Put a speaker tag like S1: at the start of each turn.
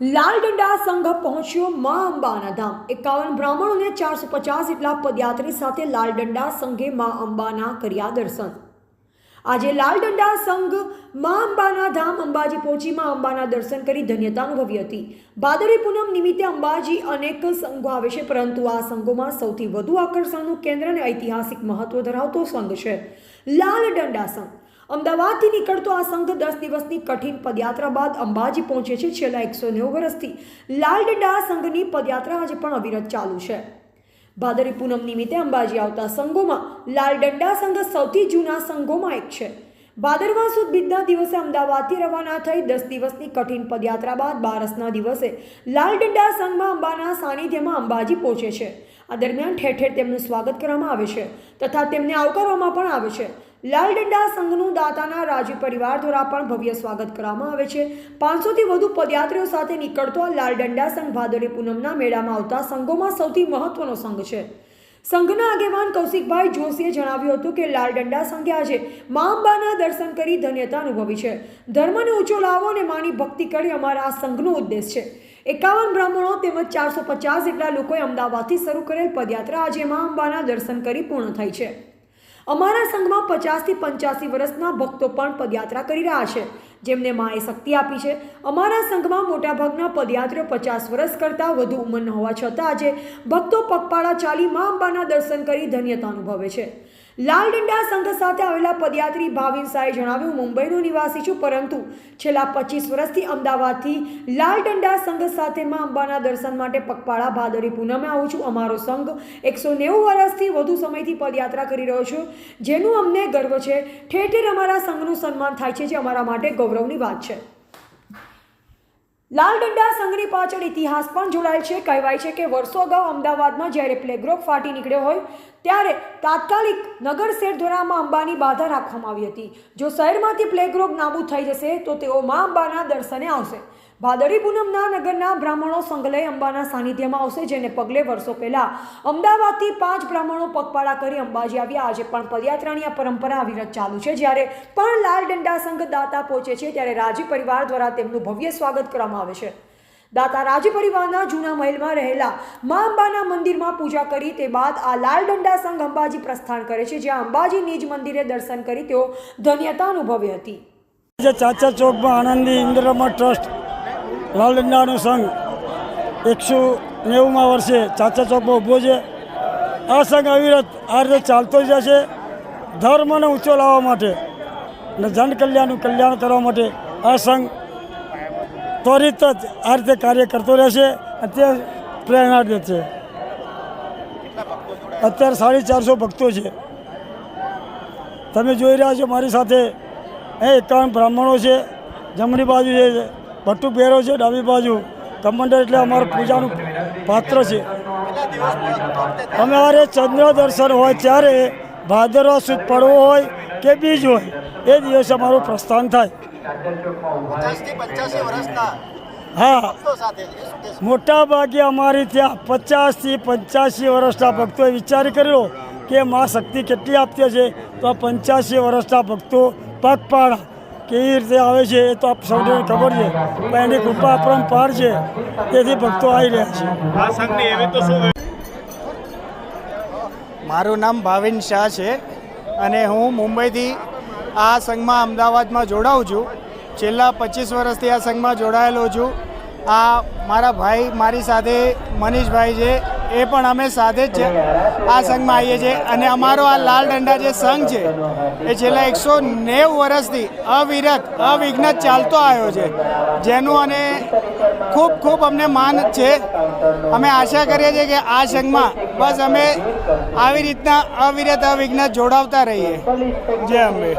S1: લાલ દંડા સંઘ પહોંચ્યો મા અંબાના ધામ। 51 બ્રાહ્મણો ને 450 જેટલા પદયાત્રી સાથે લાલ દંડા સંઘે મા અંબાના કર્યા દર્શન। આજે લાલ દંડા સંઘ મા અંબાના ધામ અંબાજી પહોંચી મા અંબાના દર્શન કરી ધન્યતા અનુભવી હતી। ભાદરવી પૂનમ નિમિત્તે અંબાજી અનેક સંઘો આવે છે, પરંતુ આ સંઘોમાં સૌથી વધુ આકર્ષણનું કેન્દ્ર અને ઐતિહાસિક મહત્વ ધરાવતો સંઘ છે લાલ દંડા સંઘ। અમદાવાદથી નીકળતો આ સંઘ 10 દિવસની કઠિન પદયાત્રા બાદ અંબાજી પહોંચે છે। છેલ્લા 190 વર્ષથી લાલ દંડા સંઘની પદયાત્રા આજે પણ અવિરત ચાલુ છે। ભાદરવી પૂનમ નિમિત્તે અંબાજી આવતા સંઘોમાં લાલ દંડા સંઘ સૌથી જૂના સંઘોમાં એક છે। ભાદરવા સુદ બીજના દિવસે અમદાવાદથી રવાના થઈ 10 દિવસની કઠિન પદયાત્રા બાદ બારસના દિવસે લાલ દંડા સંઘમાં અંબાના સાનિધ્યમાં અંબાજી પહોંચે છે। આ દરમિયાન ઠેર ઠેર તેમનું સ્વાગત કરવામાં આવે છે તથા તેમને આવકારવામાં પણ આવે છે। લાલ દંડા સંઘનું દાતાના રાજવી પરિવાર દ્વારા પણ ભવ્ય સ્વાગત કરવામાં આવે છે। 500થી વધુ પદયાત્રીઓ સાથે નીકળતો લાલ દંડા સંઘ ભાદરવી પૂનમના મેળામાં આવતા સંઘોમાં સૌથી મહત્વનો સંઘ છે। સંઘના આગેવાન કૌશિકભાઈ જોશીએ જણાવ્યું હતું કે લાલ દંડા સંઘે આજે મા અંબાના દર્શન કરી ધન્યતા અનુભવી છે। ધર્મને ઊંચો લાવો અને માની ભક્તિ કરી અમારા આ સંઘનો ઉદ્દેશ છે। 51 બ્રાહ્મણો તેમજ 450 જેટલા લોકોએ અમદાવાદથી શરૂ કરેલ પદયાત્રા આજે મા અંબાના દર્શન કરી પૂર્ણ થઈ છે। અમારા સંઘમાં 50થી 85 વર્ષના ભક્તો પણ પદયાત્રા કરી રહ્યા છે, જેમને માએ શક્તિ આપી છે। અમારા સંઘમાં મોટાભાગના પદયાત્રીઓ 50 વર્ષ કરતાં વધુ ઉંમરના હોવા છતાં આજે ભક્તો પગપાળા ચાલી મા અંબાના દર્શન કરી ધન્યતા અનુભવે છે। લાલ દંડા સંઘ સાથે આવેલા પદયાત્રી ભાવિન શાહે જણાવ્યું, મુંબઈનો નિવાસી છું, પરંતુ છેલ્લા 25 વર્ષથી અમદાવાદથી લાલ દંડા સંઘ સાથે મા અંબાના દર્શન માટે પગપાળા ભાદરવી પૂનમે આવું છું। અમારો સંઘ 190 વર્ષથી વધુ સમયથી પદયાત્રા કરી રહ્યો છે, જેનું અમને ગર્વ છે। ઠેર ઠેર અમારા સંઘનું સન્માન થાય છે, જે અમારા માટે ગૌરવની વાત છે। લાલ દંડા સંઘની પાછળ ઇતિહાસ પણ જોડાયેલ છે। કહેવાય છે કે વર્ષો અગાઉ અમદાવાદમાં જ્યારે પ્લેગ રોગ ફાટી નીકળ્યો હોય ત્યારે તાત્કાલિક નગર શેઠ દ્વારા મા અંબાની બાધા રાખવામાં આવી હતી। જો શહેરમાંથી પ્લેગ રોગ નાબૂદ થઈ જશે તો તેઓ મા અંબાના દર્શને આવશે। ભાદરવી પૂનમના નગરના બ્રાહ્મણો સંઘ લઈ અંબાના સાનિધ્યમાં આવશે, જેને પગલે વર્ષો પહેલા અમદાવાદથી 5 બ્રાહ્મણો પગપાળા કરી અંબાજી આવ્યા। આજે પણ પદયાત્રાની આ પરંપરા અવિરત ચાલુ છે। જ્યારે પણ લાલ દંડા સંઘ દાતા પહોંચે છે ત્યારે રાજવી પરિવાર દ્વારા તેમનું ભવ્ય સ્વાગત કરવામાં આવે છે। દાતા રાજવી પરિવારના જૂના મહેલમાં રહેલા મા અંબાના મંદિરમાં પૂજા કરી તે બાદ આ લાલ દંડા સંઘ અંબાજી પ્રસ્થાન કરે છે, જ્યાં અંબાજી નિજ મંદિરે દર્શન કરી તેઓ ધન્યતા અનુભવી હતી।
S2: ચાચા ચોકમાં આનંદી ઇન્દ્રમા ટ્રસ્ટ લાલ દંડાનો સંઘ 190માં વર્ષે ચાચા ચોકમાં ઊભો છે। આ સંઘ અવિરત આ રીતે ચાલતો જ છે। ધર્મને ઊંચો લાવવા માટે અને જન કલ્યાણનું કલ્યાણ કરવા માટે આ સંઘ ત્વરિત જ આ રીતે કાર્ય કરતો રહેશે। અત્યારે પ્રેરણા દે છે। અત્યારે 450 ભક્તો છે, તમે જોઈ રહ્યા છો મારી સાથે। 51 બ્રાહ્મણો છે, જમણી બાજુ છે ભટ્ટુ પહેરો છે, ડાબી બાજુ કમંડળ, એટલે અમારું પૂજાનું પાત્ર છે। અમારે ચંદ્ર દર્શન હોય ત્યારે ભાદરવા સુદ પડવો હોય કે બીજ હોય એ દિવસે અમારું પ્રસ્થાન થાય। હા, મોટા ભાગે અમારી ત્યાં 50થી 85 વર્ષના ભક્તોએ વિચાર કર્યો કે મા શક્તિ કેટલી આપતી છે, તો આ 85 વર્ષના ભક્તો પગપાળા કેવી રીતે આવે છે એ તો આપ સૌને ખબર છે, પણ એની કૃપા આપણને પાર છે, તેથી ભક્તો આવી રહ્યા છે।
S3: મારું નામ ભાવિન શાહ છે અને હું મુંબઈથી આ સંઘમાં અમદાવાદમાં જોડાઉં છું। છેલ્લા 25 વર્ષથી આ સંઘમાં જોડાયેલો છું। આ મારા ભાઈ મારી સાથે મનીષભાઈ છે, એ પણ અમે સાથે જ આ સંઘમાં આવીએ છીએ। અને અમારો આ લાલ દંડા જે સંઘ છે એ છેલ્લા 190 વર્ષથી અવિરત અવિઘ્ન ચાલતો આવ્યો છે, જેનું અને ખૂબ ખૂબ અમને માન છે। અમે આશા કરીએ છીએ કે આ સંઘમાં બસ અમે આવી રીતના અવિરત અવિઘ્ન જોડાવતા રહીએ। જય અંબે।